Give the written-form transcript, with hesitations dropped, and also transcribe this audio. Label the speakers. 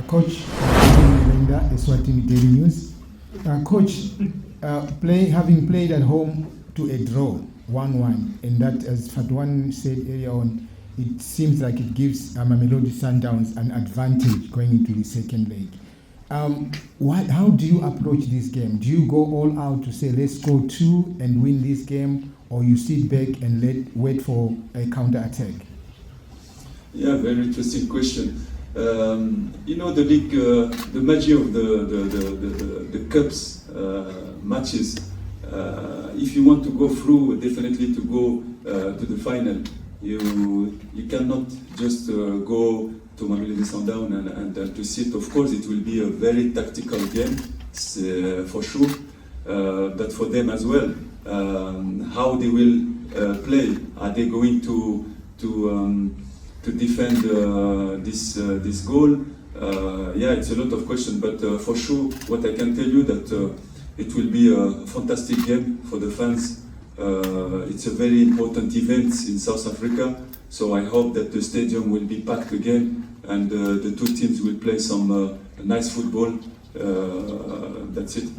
Speaker 1: Coach Melinda, Eswatini Daily News. Coach, having played at home to a draw, 1-1, and that, as Fatwan said earlier on, it seems like it gives Mamelodi Sundowns an advantage going into the second leg. How do you approach this game? Do you go all out to say, let's go 2 and win this game, or you sit back and wait for a counter-attack?
Speaker 2: Yeah, very interesting question. The league, the magic of the cups matches. If you want to go through, definitely to go to the final. You cannot just go to Mamelodi Sundowns and to sit. Of course, it will be a very tactical game, for sure. But for them as well, how they will play? Are they going to defend this goal? Yeah, it's a lot of questions, but for sure, what I can tell you that it will be a fantastic game for the fans. It's a very important event in South Africa, so I hope that the stadium will be packed again and the two teams will play some nice football. That's it.